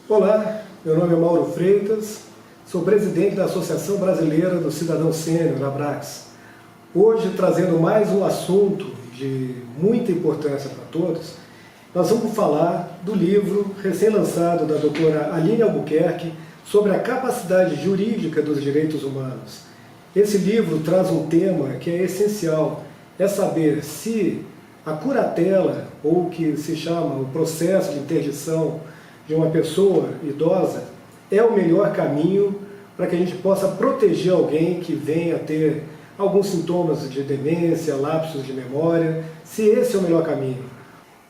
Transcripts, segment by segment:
Olá, meu nome é Mauro Freitas, sou presidente da Associação Brasileira do Cidadão Sênior, ABRACS. Hoje, trazendo mais um assunto de muita importância para todos, nós vamos falar do livro recém-lançado da doutora Aline Albuquerque sobre a capacidade jurídica dos direitos humanos. Esse livro traz um tema que é essencial, é saber se a curatela, ou o que se chama o processo de interdição de uma pessoa idosa, é o melhor caminho para que a gente possa proteger alguém que venha a ter alguns sintomas de demência, lapsos de memória, se esse é o melhor caminho.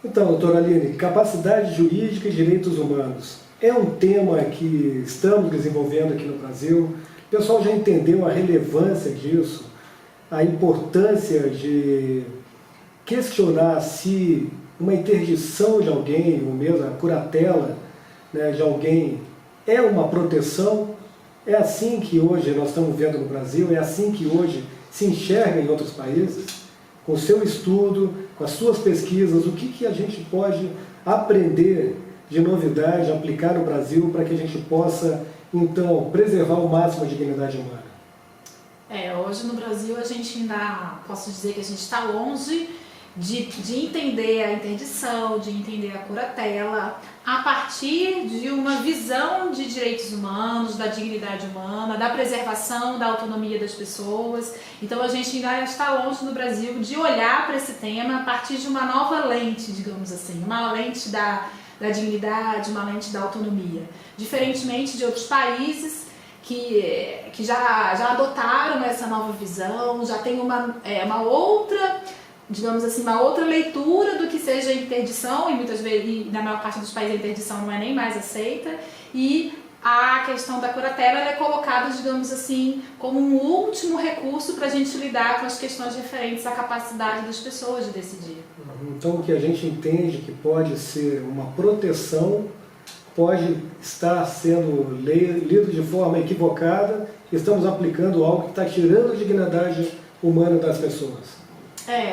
Então, doutora Aline, capacidade jurídica e direitos humanos é um tema que estamos desenvolvendo aqui no Brasil. O pessoal já entendeu a relevância disso, a importância de questionar se uma interdição de alguém, ou mesmo a curatela, né, de alguém, é uma proteção. É assim que hoje nós estamos vendo no Brasil, é assim que hoje se enxerga em outros países. Com o seu estudo, com as suas pesquisas, o que a gente pode aprender de novidade, aplicar no Brasil, para que a gente possa, então, preservar ao máximo a dignidade humana? Hoje no Brasil a gente ainda, posso dizer que a gente está longe de entender a interdição, de entender a curatela, a partir de uma visão de direitos humanos, da dignidade humana, da preservação da autonomia das pessoas. Então a gente ainda está longe no Brasil de olhar para esse tema a partir de uma nova lente, digamos assim, uma lente da dignidade, uma lente da autonomia. Diferentemente de outros países que já adotaram essa nova visão, já tem uma outra, digamos assim, uma outra leitura do que seja interdição, e muitas vezes, na maior parte dos países, a interdição não é nem mais aceita, e a questão da curatela é colocada, digamos assim, como um último recurso para a gente lidar com as questões referentes à capacidade das pessoas de decidir. Então, o que a gente entende que pode ser uma proteção, pode estar sendo lido de forma equivocada, estamos aplicando algo que está tirando a dignidade humana das pessoas.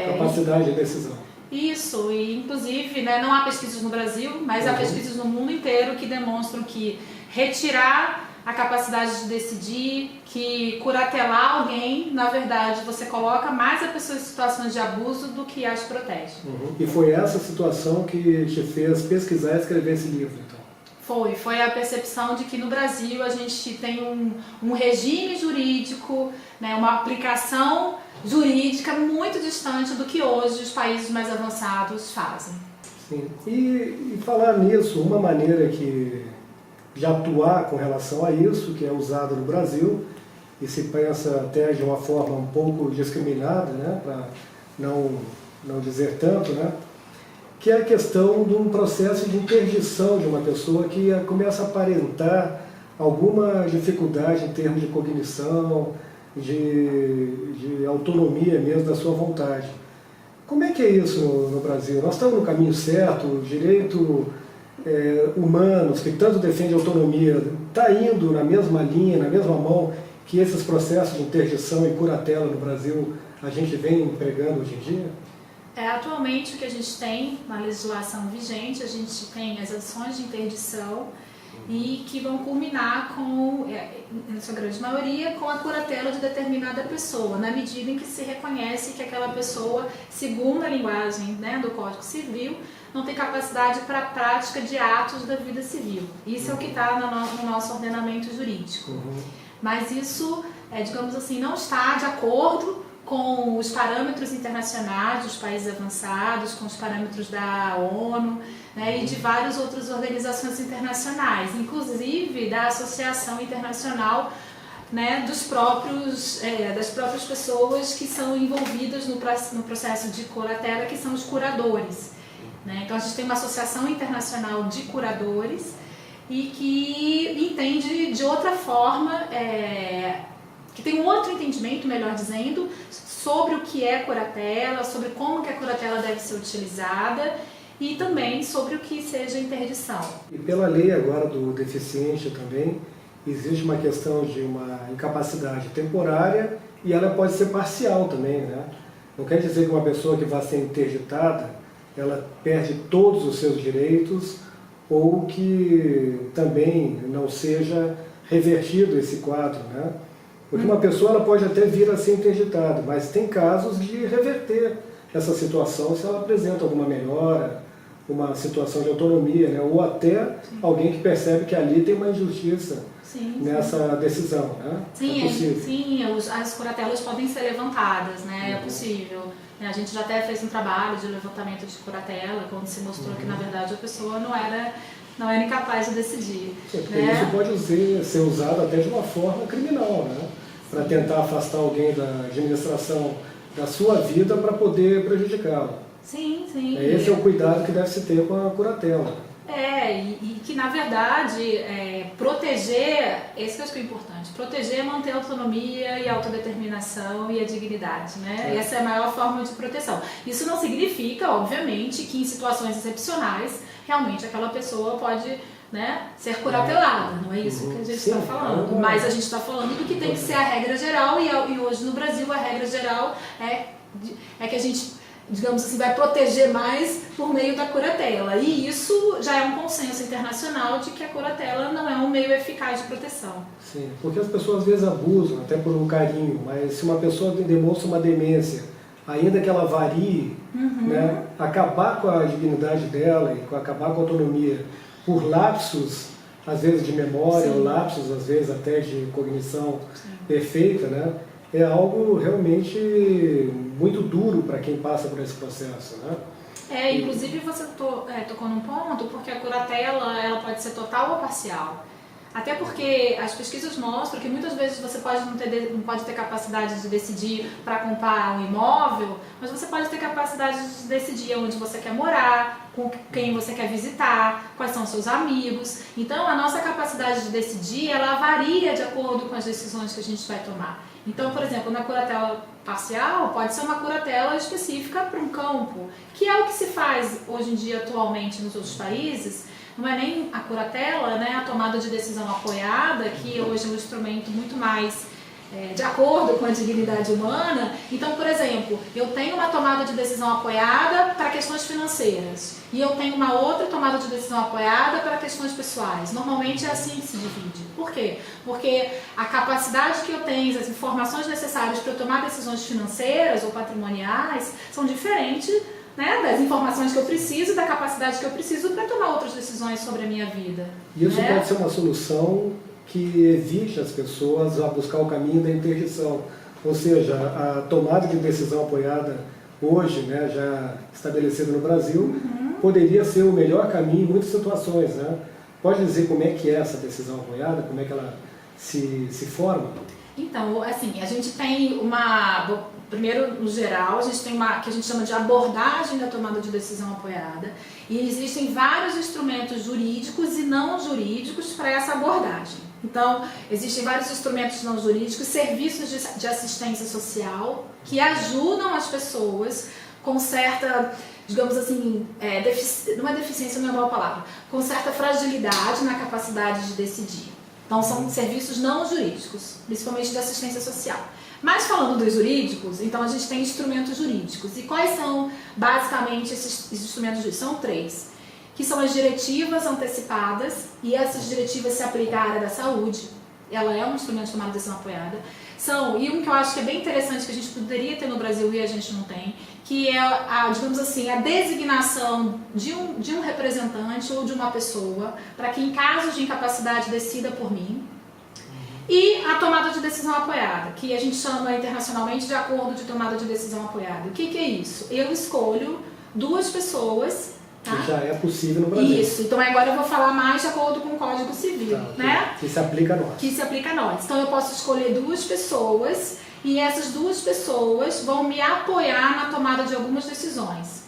Capacidade de decisão. Isso, e inclusive, não há pesquisas no Brasil, mas há pesquisas no mundo inteiro que demonstram que retirar a capacidade de decidir, que curatelar alguém, na verdade, você coloca mais a pessoa em situações de abuso do que as protege. E foi essa situação que te fez pesquisar e escrever esse livro, então? Foi a percepção de que no Brasil a gente tem um regime jurídico, uma aplicação jurídica muito distante do que hoje os países mais avançados fazem. Sim. E falar nisso, uma maneira de atuar com relação a isso, que é usada no Brasil, e se pensa até de uma forma um pouco discriminada, para não dizer tanto, que é a questão de um processo de interdição de uma pessoa que começa a aparentar alguma dificuldade em termos de cognição, de autonomia mesmo da sua vontade. Como é que é isso no Brasil? Nós estamos no caminho certo? O direito humanos, que tanto defende a autonomia, está indo na mesma linha, na mesma mão que esses processos de interdição e curatela no Brasil a gente vem empregando hoje em dia? Atualmente o que a gente tem na legislação vigente, a gente tem as ações de interdição e que vão culminar com, na sua grande maioria, com a curatela de determinada pessoa, na medida em que se reconhece que aquela pessoa, segundo a linguagem do Código Civil, não tem capacidade para a prática de atos da vida civil. Isso é o que está no nosso ordenamento jurídico. Mas isso, digamos assim, não está de acordo com os parâmetros internacionais dos países avançados, com os parâmetros da ONU, e de várias outras organizações internacionais, inclusive da Associação Internacional das próprias pessoas que são envolvidas no processo de curatela, que são os curadores. Então a gente tem uma Associação Internacional de Curadores e que entende de outra forma, que tem um outro entendimento, melhor dizendo, sobre o que é curatela, sobre como que a curatela deve ser utilizada e também sobre o que seja interdição. E pela lei agora do deficiente também, existe uma questão de uma incapacidade temporária e ela pode ser parcial também, Não quer dizer que uma pessoa que vai ser interditada, ela perde todos os seus direitos ou que também não seja revertido esse quadro, né? Porque uma pessoa ela pode até vir a ser interditada, mas tem casos de reverter essa situação se ela apresenta alguma melhora, uma situação de autonomia, né? Ou até alguém que percebe que ali tem uma injustiça nessa decisão, né? Sim, as curatelas podem ser levantadas, né? É possível. A gente já até fez um trabalho de levantamento de curatela, quando se mostrou que na verdade a pessoa não era incapaz de decidir. Porque isso pode ser usado até de uma forma criminal, né? Para tentar afastar alguém da administração da sua vida para poder prejudicá-la. Sim. Esse é o cuidado que deve se ter com a curatela. E que na verdade proteger, esse que eu acho que é importante, proteger é manter a autonomia e a autodeterminação e a dignidade, né? Essa é a maior forma de proteção. Isso não significa, obviamente, que em situações excepcionais, realmente aquela pessoa pode, né, ser curatelada, não é isso que a gente está falando, mas a gente está falando do que tem que ser a regra geral e hoje no Brasil a regra geral é que a gente, digamos assim, vai proteger mais por meio da curatela. E isso já é um consenso internacional de que a curatela não é um meio eficaz de proteção. Sim, porque as pessoas às vezes abusam, até por um carinho, mas se uma pessoa demonstra uma demência, ainda que ela varie, né, acabar com a dignidade dela e acabar com a autonomia por lapsos, às vezes de memória, ou lapsos, às vezes até de cognição perfeita, né? É algo realmente muito duro para quem passa por esse processo, né? Inclusive você tocou num ponto, porque a curatela ela pode ser total ou parcial. Até porque as pesquisas mostram que muitas vezes você não pode ter capacidade de decidir para comprar um imóvel, mas você pode ter capacidade de decidir onde você quer morar, com quem você quer visitar, quais são os seus amigos. Então a nossa capacidade de decidir, ela varia de acordo com as decisões que a gente vai tomar. Então, por exemplo, na curatela parcial, pode ser uma curatela específica para um campo, que é o que se faz hoje em dia atualmente nos outros países. Não é nem a curatela, né, a tomada de decisão apoiada, que hoje é um instrumento muito mais de acordo com a dignidade humana. Então, por exemplo, eu tenho uma tomada de decisão apoiada para questões financeiras e eu tenho uma outra tomada de decisão apoiada para questões pessoais. Normalmente é assim que se divide. Por quê? Porque a capacidade que eu tenho, as informações necessárias para eu tomar decisões financeiras ou patrimoniais são diferentes, né, das informações que eu preciso, da capacidade que eu preciso para tomar outras decisões sobre a minha vida. Isso pode ser uma solução que evite as pessoas a buscar o caminho da interdição. Ou seja, a tomada de decisão apoiada hoje, né, já estabelecida no Brasil, poderia ser o melhor caminho em muitas situações, né? Pode dizer como é que é essa decisão apoiada, como é que ela se forma? Então, assim, a gente tem primeiro, no geral, a gente tem uma que a gente chama de abordagem da tomada de decisão apoiada, e existem vários instrumentos jurídicos e não jurídicos para essa abordagem. Então, existem vários instrumentos não jurídicos, serviços de assistência social, que ajudam as pessoas com certa, digamos assim, não é deficiência, não é a boa palavra, com certa fragilidade na capacidade de decidir. Então, são serviços não jurídicos, principalmente de assistência social. Mas falando dos jurídicos, então a gente tem instrumentos jurídicos. E quais são, basicamente, esses instrumentos jurídicos? São 3, que são as diretivas antecipadas, e essas diretivas se aplicam à área da saúde. Ela é um instrumento de tomada de decisão apoiada. E um que eu acho que é bem interessante, que a gente poderia ter no Brasil e a gente não tem, que é, digamos assim, a designação de um representante ou de uma pessoa, para que em caso de incapacidade decida por mim. E a tomada de decisão apoiada, que a gente chama internacionalmente de acordo de tomada de decisão apoiada. O que é isso? Eu escolho 2 pessoas. Tá? Que já é possível no Brasil. Isso, então agora eu vou falar mais de acordo com o Código Civil, né? Que se aplica a nós. Que se aplica a nós. Então eu posso escolher 2 pessoas e essas 2 pessoas vão me apoiar na tomada de algumas decisões.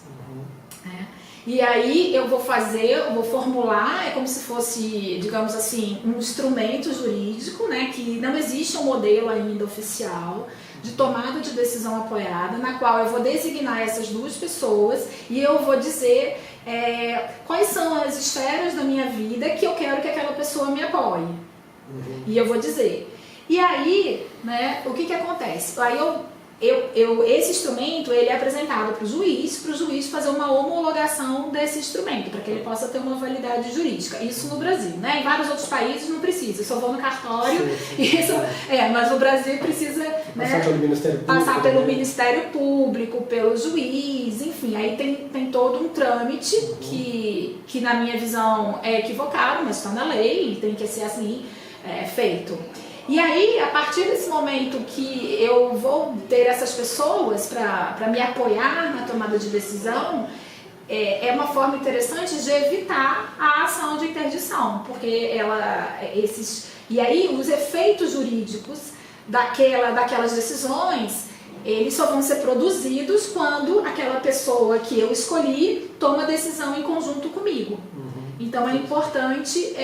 E aí eu vou formular, é como se fosse, digamos assim, um instrumento jurídico, né, que não existe um modelo ainda oficial de tomada de decisão apoiada, na qual eu vou designar essas 2 pessoas e eu vou dizer quais são as esferas da minha vida que eu quero que aquela pessoa me apoie. E eu vou dizer. E aí, né, o que acontece? Aí esse instrumento ele é apresentado para o juiz fazer uma homologação desse instrumento, para que ele possa ter uma validade jurídica. Isso no Brasil, né? Em vários outros países não precisa, eu só vou no cartório, mas no Brasil precisa passar pelo Ministério Público, pelo juiz, enfim, aí tem todo um trâmite que na minha visão é equivocado, mas está na lei e tem que ser assim feito. E aí, a partir desse momento que eu vou ter essas pessoas para me apoiar na tomada de decisão, é uma forma interessante de evitar a ação de interdição, porque e aí os efeitos jurídicos daquelas decisões, eles só vão ser produzidos quando aquela pessoa que eu escolhi toma a decisão em conjunto comigo. Então é importante,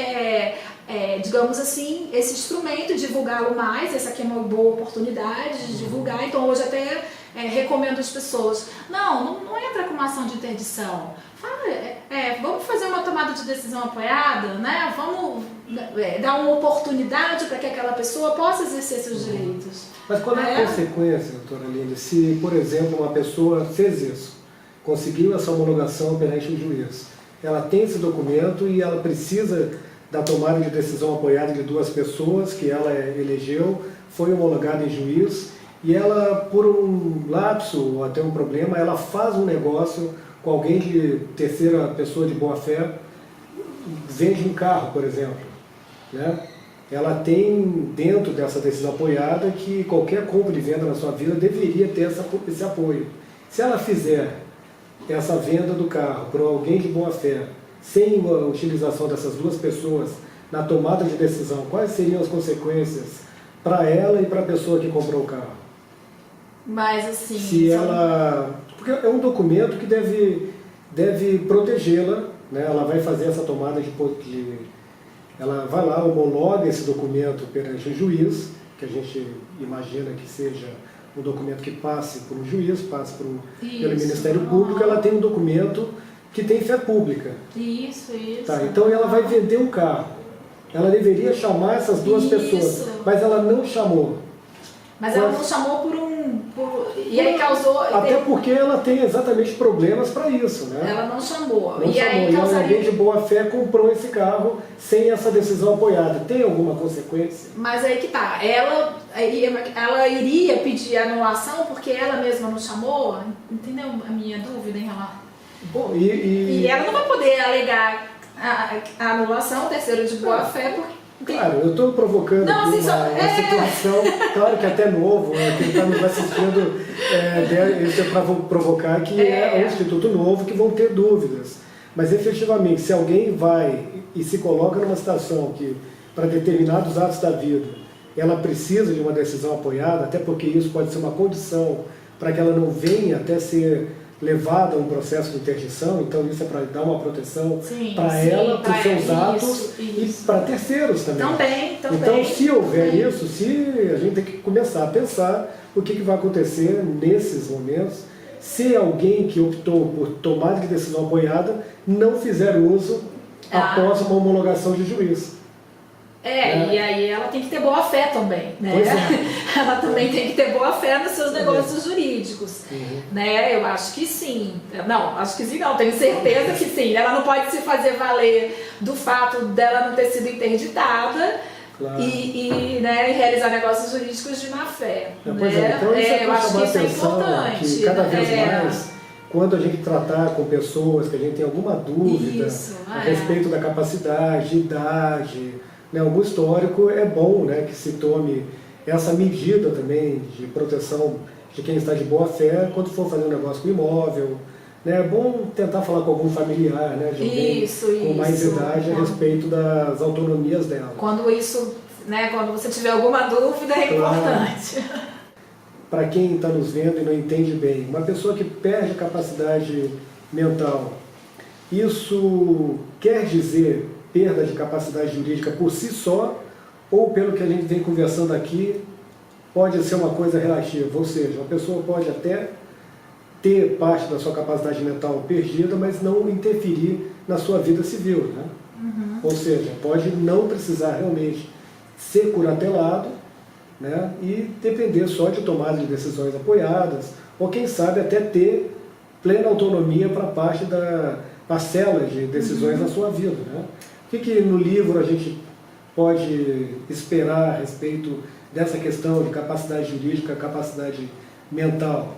digamos assim, esse instrumento, divulgá-lo mais. Essa aqui é uma boa oportunidade de divulgar. Então hoje até recomendo às pessoas, não entra com uma ação de interdição. Vamos fazer uma tomada de decisão apoiada, né? Vamos dar uma oportunidade para que aquela pessoa possa exercer seus direitos. Mas qual é a consequência, doutora Aline, se, por exemplo, uma pessoa fez isso, conseguiu essa homologação perante o juiz, ela tem esse documento e ela precisa da tomada de decisão apoiada de duas pessoas que ela elegeu, foi homologada em juiz, e ela, por um lapso ou até um problema, ela faz um negócio com alguém de terceira pessoa de boa fé, vende um carro, por exemplo, né? Ela tem dentro dessa decisão apoiada que qualquer compra e venda na sua vida deveria ter esse apoio. Se ela fizer essa venda do carro por alguém de boa fé, sem a utilização dessas duas pessoas na tomada de decisão, quais seriam as consequências para ela e para a pessoa que comprou o carro? Mas assim... Porque é um documento que deve protegê-la, né? Ela vai fazer essa tomada ela vai lá, homologa esse documento perante o juiz, que a gente imagina que seja um documento que passe por um juiz, passe pelo Ministério Público. Ela tem um documento que tem fé pública. Isso. Tá, então ela vai vender um carro. Ela deveria chamar essas duas pessoas, mas ela não chamou. Mas ela não chamou e aí causou... Até porque ela tem exatamente problemas para isso, né? Ela não chamou. Aí alguém de boa fé comprou esse carro sem essa decisão apoiada. Tem alguma consequência? Mas aí que tá. Ela iria pedir anulação porque ela mesma não chamou? Entendeu a minha dúvida em relação? Bom, e ela não vai poder alegar a anulação, terceiro de boa fé, porque... Claro, eu estou provocando uma situação, claro que até novo, quem está nos assistindo, isso é para provocar que é um instituto novo que vão ter dúvidas. Mas efetivamente, se alguém vai e se coloca numa situação que, para determinados atos da vida, ela precisa de uma decisão apoiada, até porque isso pode ser uma condição para que ela não venha até ser levada a um processo de interdição, então isso é para dar uma proteção para ela, para os seus atos e para terceiros também. Também. Então, se houver isso, a gente tem que começar a pensar o que vai acontecer nesses momentos se alguém que optou por tomada de decisão apoiada não fizer uso após uma homologação de juiz. E aí ela tem que ter boa fé também, né? Ela também tem que ter boa fé nos seus negócios jurídicos, né? Eu acho que sim. Não, acho que sim não, tenho certeza que sim. Ela não pode se fazer valer do fato dela não ter sido interditada e realizar negócios jurídicos de má fé. Então isso eu acho que isso é importante. Que cada vez mais, quando a gente tratar com pessoas que a gente tem alguma dúvida a respeito da capacidade, idade, algum histórico, é bom que se tome essa medida também de proteção de quem está de boa fé quando for fazer um negócio com imóvel. É bom tentar falar com algum familiar, de alguém com mais idade a respeito das autonomias dela. Quando você tiver alguma dúvida, é importante. Para quem está nos vendo e não entende bem, uma pessoa que perde capacidade mental, isso quer dizer perda de capacidade jurídica por si só, ou pelo que a gente vem conversando aqui, pode ser uma coisa relativa, ou seja, uma pessoa pode até ter parte da sua capacidade mental perdida, mas não interferir na sua vida civil, né? Ou seja, pode não precisar realmente ser curatelado, né? E depender só de tomada de decisões apoiadas, ou quem sabe até ter plena autonomia para parte da parcela de decisões na sua vida, né? O que no livro a gente pode esperar a respeito dessa questão de capacidade jurídica, capacidade mental?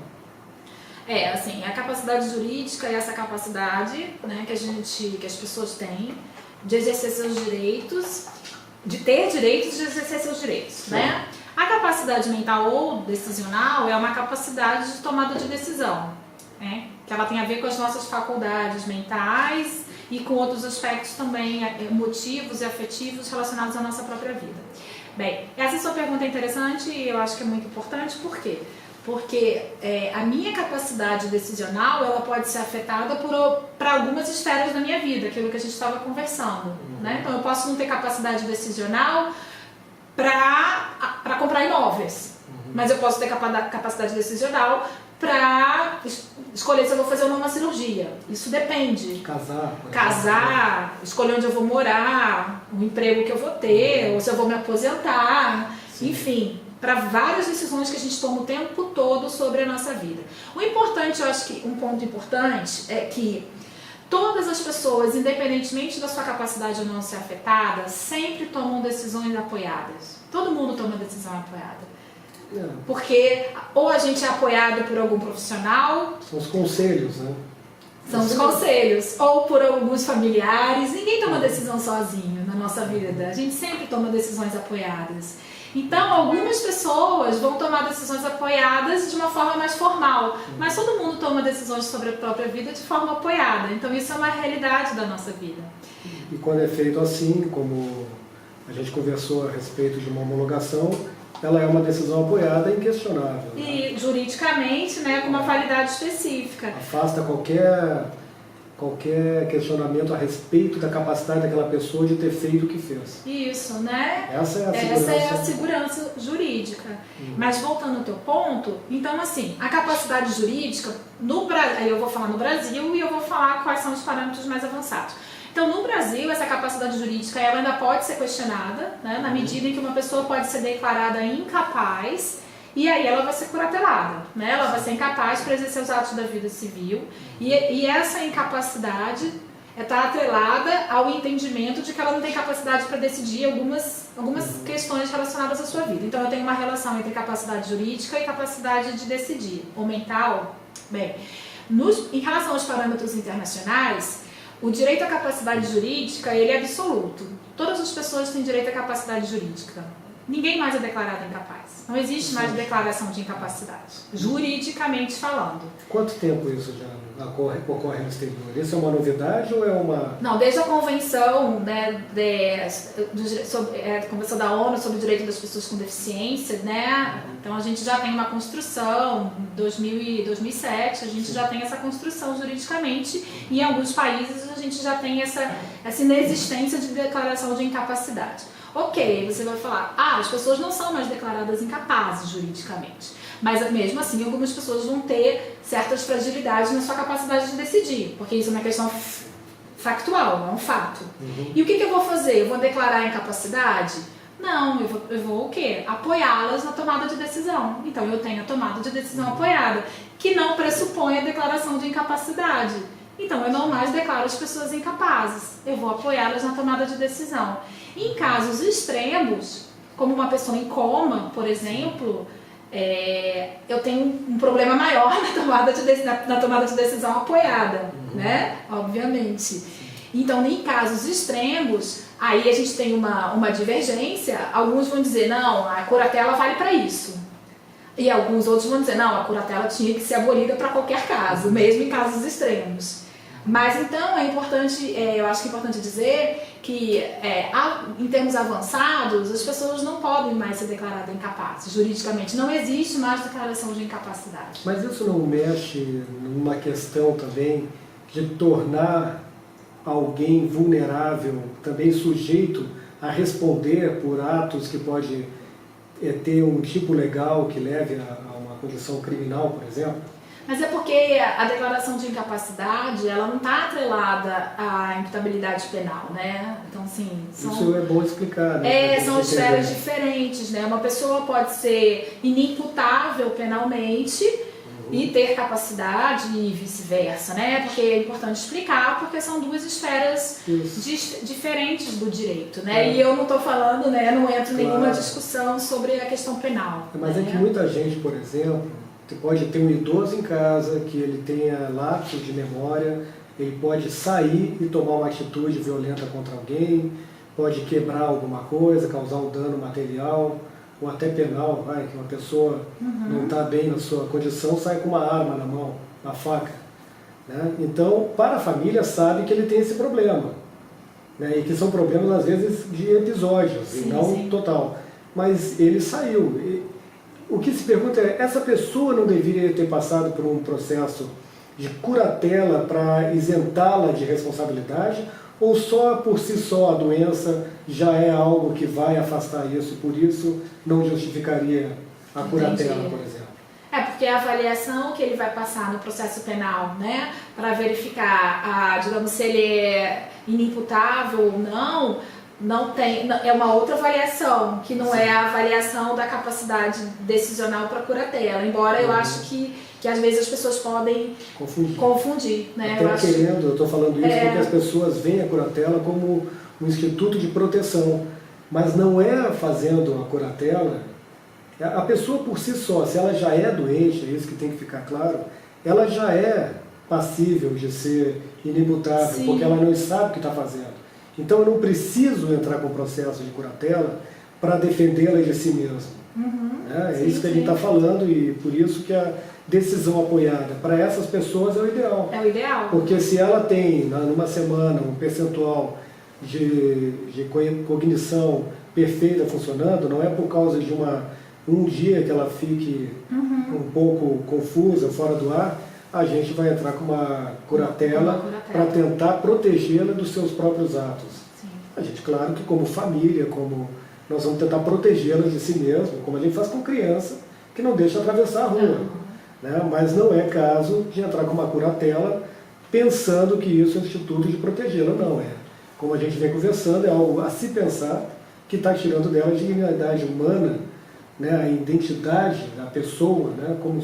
Assim, a capacidade jurídica é essa capacidade, né, que as pessoas têm de exercer seus direitos, de ter direitos, de exercer seus direitos, né? A capacidade mental ou decisional é uma capacidade de tomada de decisão, né? Que ela tem a ver com as nossas faculdades mentais e com outros aspectos também emotivos e afetivos relacionados à nossa própria vida. Bem, essa sua pergunta é interessante e eu acho que é muito importante, por quê? Porque a minha capacidade decisional ela pode ser afetada para algumas esferas da minha vida, aquilo que a gente estava conversando, né? Então eu posso não ter capacidade decisional para comprar imóveis, mas eu posso ter capacidade decisional para escolher se eu vou fazer ou não uma cirurgia. Isso depende. Casar, escolher onde eu vou morar, o emprego que eu vou ter, ou se eu vou me aposentar, enfim, para várias decisões que a gente toma o tempo todo sobre a nossa vida. O importante, eu acho que um ponto importante é que todas as pessoas, independentemente da sua capacidade ou não ser afetada, sempre tomam decisões apoiadas. Todo mundo toma decisão apoiada. Porque ou a gente é apoiado por algum profissional... São os conselhos, né? São os conselhos. Ou por alguns familiares. Ninguém toma decisão sozinho na nossa vida. A gente sempre toma decisões apoiadas. Então, algumas pessoas vão tomar decisões apoiadas de uma forma mais formal. Mas todo mundo toma decisões sobre a própria vida de forma apoiada. Então, isso é uma realidade da nossa vida. E quando é feito assim, como a gente conversou a respeito de uma homologação, ela é uma decisão apoiada e inquestionável. E juridicamente, né, com uma validade específica. Afasta qualquer questionamento a respeito da capacidade daquela pessoa de ter feito o que fez. Isso, né? Essa é a segurança jurídica. Mas voltando ao teu ponto, então assim, a capacidade jurídica, eu vou falar no Brasil e eu vou falar quais são os parâmetros mais avançados. Então, no Brasil, essa capacidade jurídica ela ainda pode ser questionada, né, na medida em que uma pessoa pode ser declarada incapaz e aí ela vai ser curatelada, né, ela vai ser incapaz para exercer os atos da vida civil e essa incapacidade está atrelada ao entendimento de que ela não tem capacidade para decidir algumas questões relacionadas à sua vida. Então, eu tenho uma relação entre capacidade jurídica e capacidade de decidir, ou mental. Bem, em relação aos parâmetros internacionais, o direito à capacidade jurídica, ele é absoluto. Todas as pessoas têm direito à capacidade jurídica. Ninguém mais é declarado incapaz. Não existe mais declaração de incapacidade, juridicamente falando. Quanto tempo isso já ocorre no exterior? Isso é uma novidade ou é uma... Não, desde a Convenção, né, Convenção da ONU sobre o Direito das Pessoas com Deficiência, né? Então a gente já tem uma construção, em 2007 a gente já tem essa construção juridicamente e em alguns países a gente já tem essa inexistência de declaração de incapacidade. Ok, você vai falar, as pessoas não são mais declaradas incapazes juridicamente, mas mesmo assim algumas pessoas vão ter certas fragilidades na sua capacidade de decidir, porque isso é uma questão factual, não é um fato. E o que eu vou fazer? Eu vou declarar a incapacidade? Não, eu vou o quê? Apoiá-las na tomada de decisão. Então eu tenho a tomada de decisão apoiada, que não pressupõe a declaração de incapacidade. Então eu não mais declaro as pessoas incapazes, eu vou apoiá-las na tomada de decisão. Em casos extremos, como uma pessoa em coma, por exemplo, eu tenho um problema maior na tomada de decisão apoiada, né? Obviamente. Então, em casos extremos, aí a gente tem uma divergência. Alguns vão dizer, não, a curatela vale para isso. E alguns outros vão dizer, não, a curatela tinha que ser abolida para qualquer caso, mesmo em casos extremos. Mas então é importante, eu acho que é importante dizer que em termos avançados, as pessoas não podem mais ser declaradas incapazes. Juridicamente não existe mais declaração de incapacidade. Mas isso não mexe numa questão também de tornar alguém vulnerável, também sujeito a responder por atos que pode ter um tipo legal que leve a uma condição criminal, por exemplo? Mas é porque a declaração de incapacidade, ela não está atrelada à imputabilidade penal, né? Então, assim... Isso é bom explicar, né? São esferas diferentes, né? Uma pessoa pode ser inimputável penalmente e ter capacidade e vice-versa, né? Porque é importante explicar, porque são duas esferas diferentes do direito, né? E eu não estou falando, né? Não entro em nenhuma discussão sobre a questão penal. Mas né? É que muita gente, por exemplo, pode ter um idoso em casa, que ele tenha lapsos de memória, ele pode sair e tomar uma atitude violenta contra alguém, pode quebrar alguma coisa, causar um dano material, ou até penal, que uma pessoa não está bem na sua condição, sai com uma arma na mão, uma faca. Né? Então, para a família, sabe que ele tem esse problema. Né? E que são problemas, às vezes, de episódios, e não total. Mas ele saiu. O que se pergunta é, essa pessoa não deveria ter passado por um processo de curatela para isentá-la de responsabilidade, ou só por si só a doença já é algo que vai afastar isso, por isso não justificaria a curatela, por exemplo? É porque a avaliação que ele vai passar no processo penal, né, para verificar, digamos, se ele é inimputável ou não tem, é uma outra avaliação, que não é a avaliação da capacidade decisional para curatela, embora eu acho que às vezes as pessoas podem confundir, né? Eu estou falando isso porque as pessoas veem a curatela como um instituto de proteção, mas não é fazendo a curatela, a pessoa por si só, se ela já é doente, é isso que tem que ficar claro, ela já é passível de ser inimputável, porque ela não sabe o que está fazendo. Então eu não preciso entrar com o processo de curatela para defendê-la de si mesmo. É isso que a gente está falando, e por isso que a decisão apoiada para essas pessoas é o ideal. É o ideal. Porque se ela tem, numa semana, um percentual de cognição perfeita funcionando, não é por causa de um dia que ela fique um pouco confusa, fora do ar, a gente vai entrar com uma curatela para tentar protegê-la dos seus próprios atos. Sim. A gente, claro que como família, nós vamos tentar protegê-la de si mesmo, como a gente faz com criança, que não deixa atravessar a rua. Né? Mas não é caso de entrar com uma curatela pensando que isso é um instituto de protegê-la, não é. Como a gente vem conversando, é algo a se pensar que está tirando dela a dignidade humana, né? A identidade da pessoa, né? como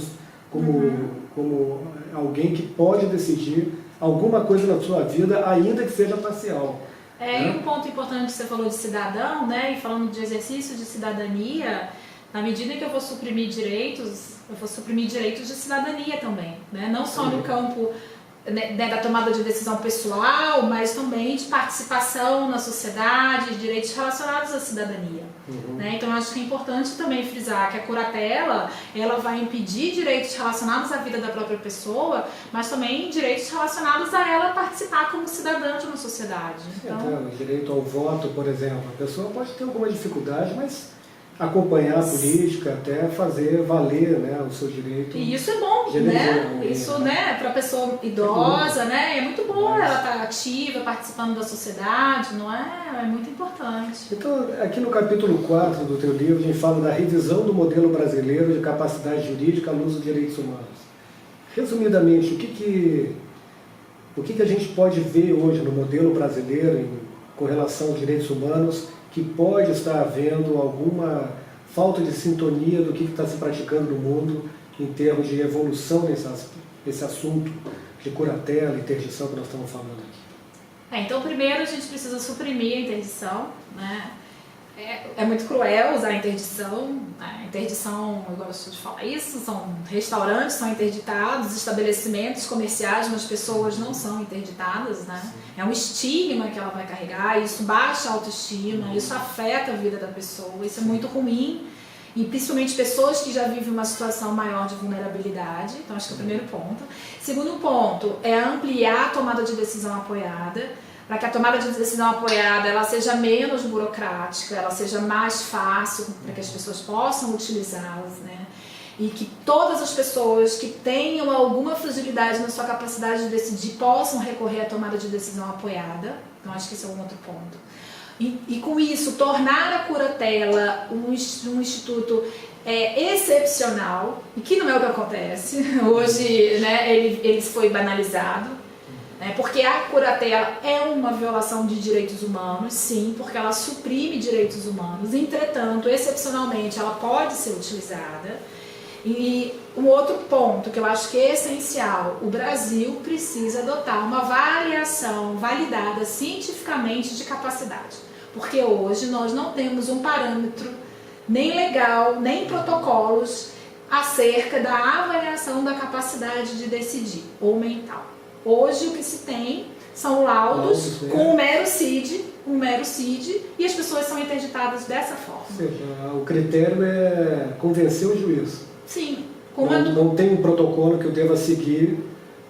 alguém que pode decidir alguma coisa na sua vida, ainda que seja parcial. E um ponto importante que você falou de cidadão, né? E falando de exercício de cidadania, na medida que eu vou suprimir direitos, eu vou suprimir direitos de cidadania também, né? Não só no campo da tomada de decisão pessoal, mas também de participação na sociedade, de direitos relacionados à cidadania. Né? Então eu acho que é importante também frisar que a curatela, ela vai impedir direitos relacionados à vida da própria pessoa, mas também direitos relacionados a ela participar como cidadã de uma sociedade. Então, o direito ao voto, por exemplo, a pessoa pode ter alguma dificuldade, mas acompanhar a política até fazer valer, né, o seu direito. E isso é bom, né? Isso, né, para a pessoa idosa, né, é muito bom ela estar ativa, participando da sociedade, não é? É muito importante. Então, aqui no capítulo 4 do teu livro, a gente fala da revisão do modelo brasileiro de capacidade jurídica à luz dos direitos humanos. Resumidamente, o que a gente pode ver hoje no modelo brasileiro com relação aos direitos humanos, que pode estar havendo alguma falta de sintonia do que está se praticando no mundo em termos de evolução nesse assunto de curatela e interdição que nós estamos falando aqui? Então, primeiro a gente precisa suprimir a interdição, né? É muito cruel usar a interdição. A interdição, eu gosto de falar isso, são restaurantes são interditados, estabelecimentos comerciais, mas pessoas não são interditadas, né? É um estigma que ela vai carregar, isso baixa a autoestima, isso afeta a vida da pessoa, isso é muito ruim, e principalmente pessoas que já vivem uma situação maior de vulnerabilidade. Então acho que é o primeiro ponto. Segundo ponto é ampliar a tomada de decisão apoiada, para que a tomada de decisão apoiada ela seja menos burocrática, ela seja mais fácil, para que as pessoas possam utilizá-las, né? E que todas as pessoas que tenham alguma fragilidade na sua capacidade de decidir possam recorrer à tomada de decisão apoiada. Então acho que esse é um outro ponto. E com isso, tornar a curatela um instituto excepcional, e que não é o que acontece. Hoje, né, ele foi banalizado, né, porque a curatela é uma violação de direitos humanos, sim, porque ela suprime direitos humanos. Entretanto, excepcionalmente, ela pode ser utilizada. E um outro ponto que eu acho que é essencial: o Brasil precisa adotar uma avaliação validada cientificamente de capacidade, porque hoje nós não temos um parâmetro nem legal, nem protocolos acerca da avaliação da capacidade de decidir ou mental. Hoje o que se tem são laudos com um mero CID, e as pessoas são interditadas dessa forma. Ou seja, o critério é convencer o juiz. Sim. Não tem um protocolo que eu deva seguir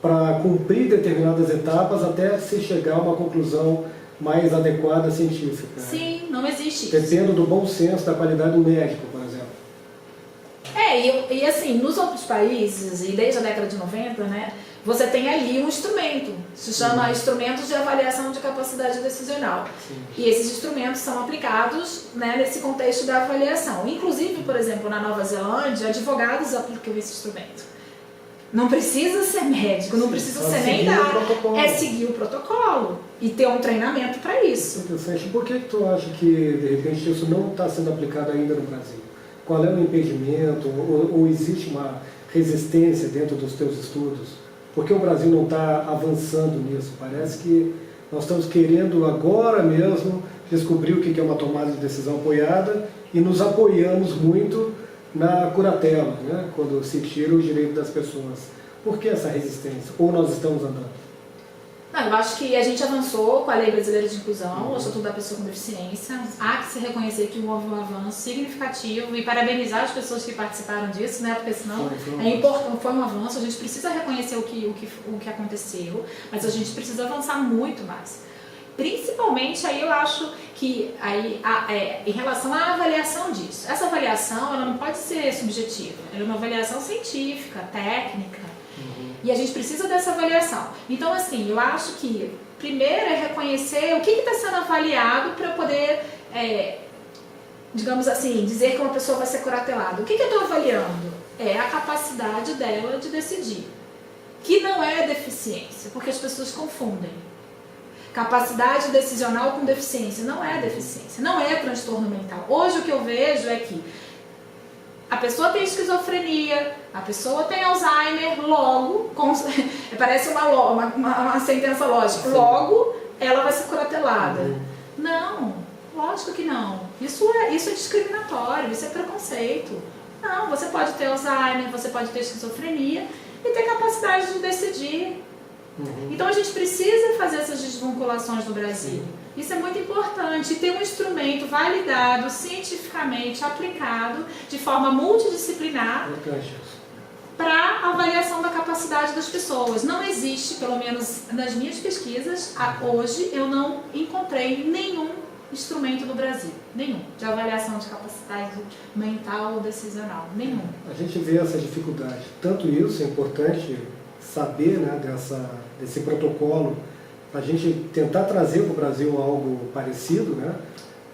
para cumprir determinadas etapas até se chegar a uma conclusão mais adequada científica. Sim, não existe isso. Dependendo do bom senso, da qualidade do médico, por exemplo. E assim, nos outros países, e desde a década de 90, né, você tem ali um instrumento, se chama Instrumentos de Avaliação de Capacidade Decisional. Sim. E esses instrumentos são aplicados, né, nesse contexto da avaliação. Inclusive, por exemplo, na Nova Zelândia, advogados aplicam esse instrumento. Não precisa ser médico, não precisa ser nem é seguir o protocolo e ter um treinamento para isso. Interessante. Por que tu acha que, de repente, isso não está sendo aplicado ainda no Brasil? Qual é o impedimento ou existe uma resistência dentro dos teus estudos? Por que o Brasil não está avançando nisso? Parece que nós estamos querendo agora mesmo descobrir o que é uma tomada de decisão apoiada e nos apoiamos muito na curatela, né? Quando se tira o direito das pessoas. Por que essa resistência? Ou nós estamos andando? Não, eu acho que a gente avançou com a Lei Brasileira de Inclusão, o Estatuto da Pessoa com Deficiência. Há que se reconhecer que houve um avanço significativo e parabenizar as pessoas que participaram disso, né? Porque senão é importante, foi um avanço, a gente precisa reconhecer o que aconteceu, mas a gente precisa avançar muito mais. Principalmente aí eu acho que em relação à avaliação disso. Essa avaliação ela não pode ser subjetiva, ela é uma avaliação científica, técnica. E a gente precisa dessa avaliação. Então, assim, eu acho que primeiro é reconhecer o que está sendo avaliado para poder, digamos assim, dizer que uma pessoa vai ser curatelada. O que eu estou avaliando? É a capacidade dela de decidir, que não é deficiência, porque as pessoas confundem. Capacidade decisional com deficiência não é deficiência, não é transtorno mental. Hoje o que eu vejo é que a pessoa tem esquizofrenia, a pessoa tem Alzheimer, logo, parece uma sentença lógica, logo ela vai ser curatelada. Não, lógico que não. Isso é discriminatório, isso é preconceito. Não, você pode ter Alzheimer, você pode ter esquizofrenia e ter capacidade de decidir. Então a gente precisa fazer essas desvinculações no Brasil. Isso é muito importante, ter um instrumento validado, cientificamente aplicado, de forma multidisciplinar, para avaliação da capacidade das pessoas. Não existe, pelo menos nas minhas pesquisas, hoje eu não encontrei nenhum instrumento no Brasil, nenhum, de avaliação de capacidade mental ou decisional, nenhum. A gente vê essa dificuldade. Tanto isso é importante saber, né, desse protocolo, para a gente tentar trazer para o Brasil algo parecido, né?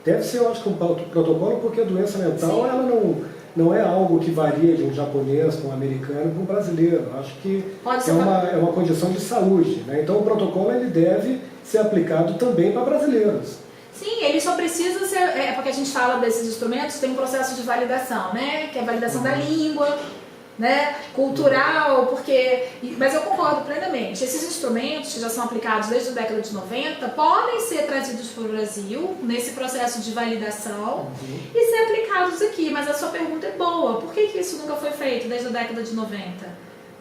Deve ser, eu acho, um protocolo, porque a doença mental ela não é algo que varia de um japonês para um americano para um brasileiro. Eu acho que é uma condição de saúde, né? Então o protocolo ele deve ser aplicado também para brasileiros. Sim, ele só precisa ser, porque a gente fala desses instrumentos, tem um processo de validação, né? Que é a validação da língua, né, cultural, mas eu concordo plenamente, esses instrumentos que já são aplicados desde a década de 90 podem ser trazidos para o Brasil nesse processo de validação e ser aplicados aqui, mas a sua pergunta é boa, por que isso nunca foi feito desde a década de 90?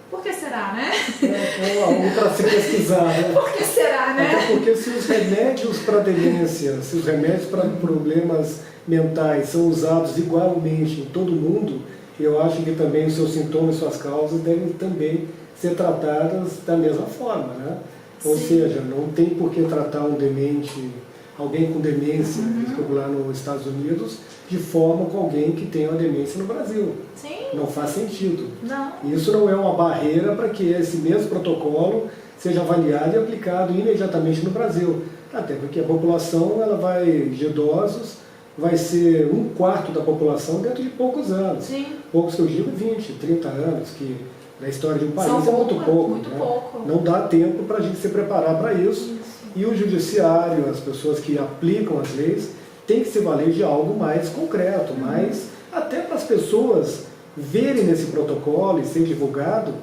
Por que será, né? É algo para se pesquisar, né? Por que será, né? Até porque se os remédios para demência, se os remédios para problemas mentais são usados igualmente em todo mundo, eu acho que também os seus sintomas e suas causas devem também ser tratadas da mesma forma, né? Ou seja, não tem por que tratar um demente, alguém com demência, como lá nos Estados Unidos, de forma com alguém que tem uma demência no Brasil. Sim. Não faz sentido. Não. Isso não é uma barreira para que esse mesmo protocolo seja avaliado e aplicado imediatamente no Brasil. Até porque a população ela vai de idosos vai ser 1/4 da população dentro de poucos anos. Sim. Poucos que eu digo 20, 30 anos, que na história de um país São é muito pouco. muito né? pouco. Não dá tempo para a gente se preparar para isso. E o judiciário, as pessoas que aplicam as leis, tem que se valer de algo mais concreto, mais até para as pessoas verem nesse protocolo e ser divulgado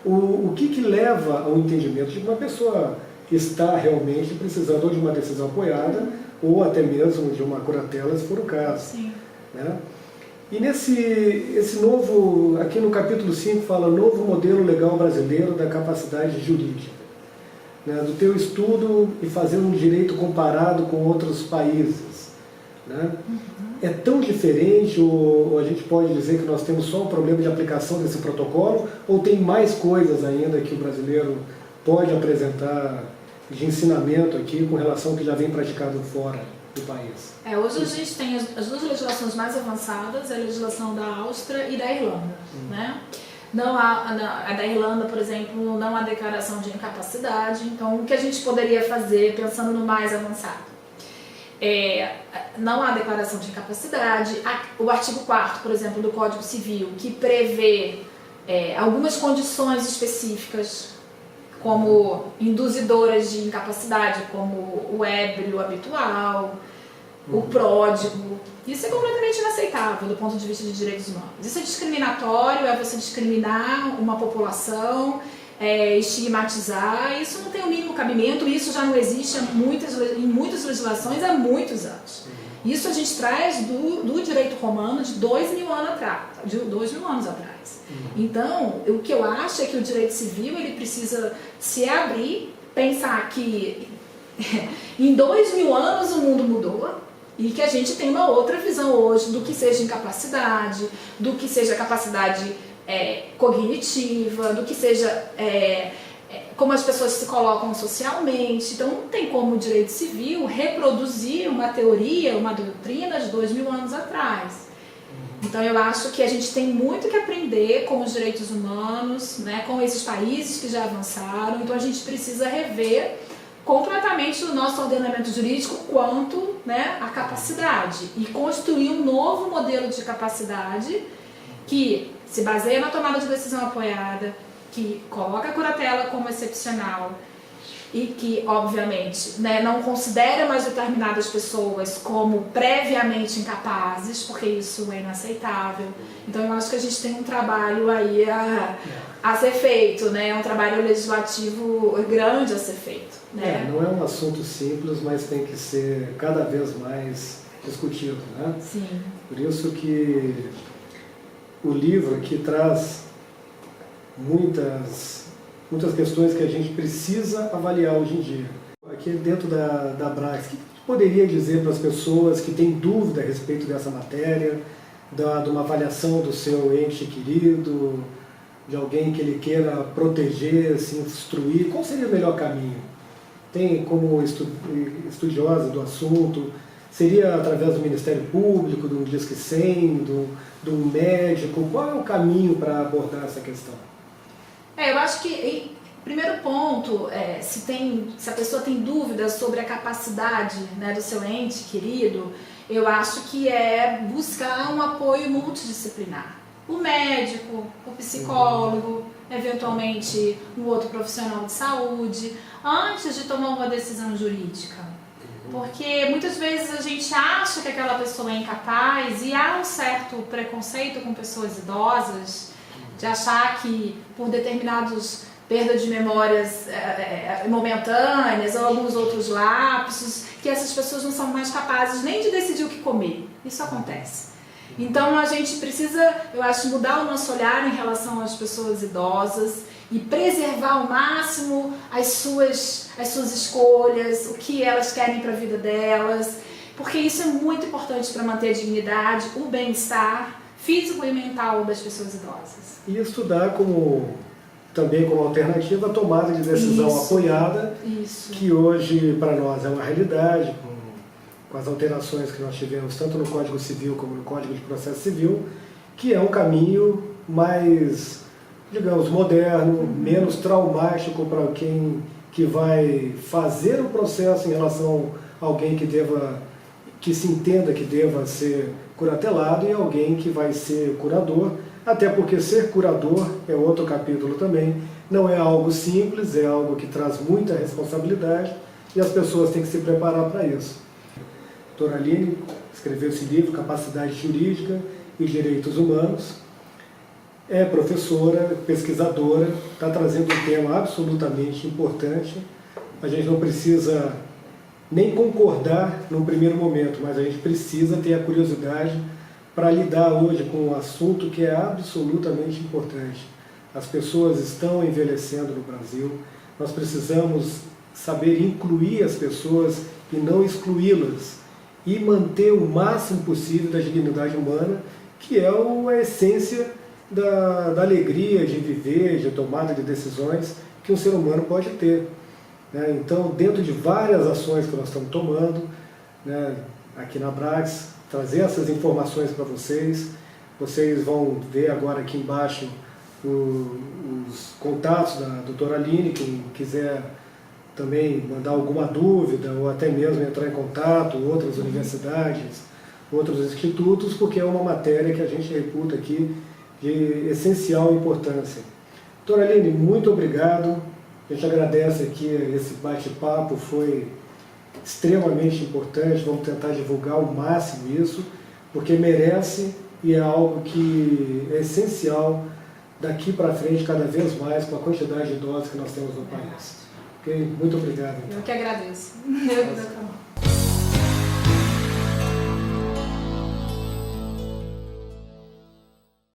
o que leva ao entendimento de que uma pessoa está realmente precisando ou de uma decisão apoiada ou até mesmo de uma curatela, se for o caso. Sim. Né? E esse novo, aqui no capítulo 5 fala novo modelo legal brasileiro da capacidade jurídica. Né? Do teu estudo e fazer um direito comparado com outros países. Né? É tão diferente, ou a gente pode dizer que nós temos só um problema de aplicação desse protocolo, ou tem mais coisas ainda que o brasileiro pode apresentar de ensinamento aqui com relação ao que já vem praticado fora do país? Hoje a gente tem as duas legislações mais avançadas, a legislação da Áustria e da Irlanda. Né? Não há, a da Irlanda, por exemplo, não há declaração de incapacidade, então o que a gente poderia fazer pensando no mais avançado? Não há declaração de incapacidade. O artigo 4º, por exemplo, do Código Civil, que prevê algumas condições específicas, como induzidoras de incapacidade, como o ébrio habitual, o pródigo. Isso é completamente inaceitável do ponto de vista de direitos humanos. Isso é discriminatório, é você discriminar uma população, estigmatizar. Isso não tem o mínimo cabimento, isso já não existe em muitas legislações há muitos anos. Isso a gente traz do direito romano de 2.000 anos atrás. Então, o que eu acho é que o direito civil ele precisa se abrir, pensar que em 2.000 anos o mundo mudou e que a gente tem uma outra visão hoje do que seja incapacidade, do que seja capacidade cognitiva, do que seja como as pessoas se colocam socialmente. Então não tem como o direito civil reproduzir uma teoria, uma doutrina de 2.000 anos atrás. Então eu acho que a gente tem muito que aprender com os direitos humanos, né, com esses países que já avançaram. Então a gente precisa rever completamente o nosso ordenamento jurídico quanto, né, à capacidade e construir um novo modelo de capacidade que se baseia na tomada de decisão apoiada, que coloca a curatela como excepcional e que, obviamente, né, não considera mais determinadas pessoas como previamente incapazes, porque isso é inaceitável. Então eu acho que a gente tem um trabalho aí a ser feito, né, um trabalho legislativo grande a ser feito. Né? Não é um assunto simples, mas tem que ser cada vez mais discutido. Né? Sim. Por isso que o livro aqui traz muitas questões que a gente precisa avaliar hoje em dia. Aqui dentro da Abrax, o que poderia dizer para as pessoas que têm dúvida a respeito dessa matéria, de uma avaliação do seu ente querido, de alguém que ele queira proteger, se instruir? Qual seria o melhor caminho? Tem como estudiosa do assunto, seria através do Ministério Público, do Disque 100, do médico? Qual é o caminho para abordar essa questão? Eu acho que, primeiro ponto, se a pessoa tem dúvidas sobre a capacidade, né, do seu ente querido, eu acho que é buscar um apoio multidisciplinar. O médico, o psicólogo, eventualmente um outro profissional de saúde, antes de tomar uma decisão jurídica. Porque muitas vezes a gente acha que aquela pessoa é incapaz e há um certo preconceito com pessoas idosas, de achar que por determinados perda de memórias momentâneas ou alguns outros lapsos, que essas pessoas não são mais capazes nem de decidir o que comer. Isso acontece. Então a gente precisa, eu acho, mudar o nosso olhar em relação às pessoas idosas e preservar ao máximo as suas escolhas, o que elas querem para a vida delas, porque isso é muito importante para manter a dignidade, o bem-estar físico e mental das pessoas idosas. E estudar também como alternativa a tomada de decisão apoiada, que hoje para nós é uma realidade, com as alterações que nós tivemos tanto no Código Civil como no Código de Processo Civil, que é um caminho mais, digamos, moderno, menos traumático para quem que vai fazer o processo em relação a alguém que que se entenda que deva ser curatelado e alguém que vai ser curador, até porque ser curador é outro capítulo também, não é algo simples, é algo que traz muita responsabilidade e as pessoas têm que se preparar para isso. A doutora Aline escreveu esse livro, Capacidade Jurídica e Direitos Humanos, é professora, pesquisadora, está trazendo um tema absolutamente importante. A gente não precisa nem concordar num primeiro momento, mas a gente precisa ter a curiosidade para lidar hoje com um assunto que é absolutamente importante. As pessoas estão envelhecendo no Brasil, nós precisamos saber incluir as pessoas e não excluí-las, e manter o máximo possível da dignidade humana, que é a essência da alegria de viver, de tomada de decisões que um ser humano pode ter. Então, dentro de várias ações que nós estamos tomando, aqui na Abrax, trazer essas informações para vocês. Vocês vão ver agora aqui embaixo os contatos da doutora Aline, quem quiser também mandar alguma dúvida ou até mesmo entrar em contato, outras universidades, outros institutos, porque é uma matéria que a gente reputa aqui de essencial importância. Doutora Aline, muito obrigado. A gente agradece aqui esse bate-papo, foi extremamente importante, vamos tentar divulgar ao máximo isso, porque merece e é algo que é essencial daqui para frente, cada vez mais, com a quantidade de idosos que nós temos no país. Okay? Muito obrigado. Eu que agradeço. Eu que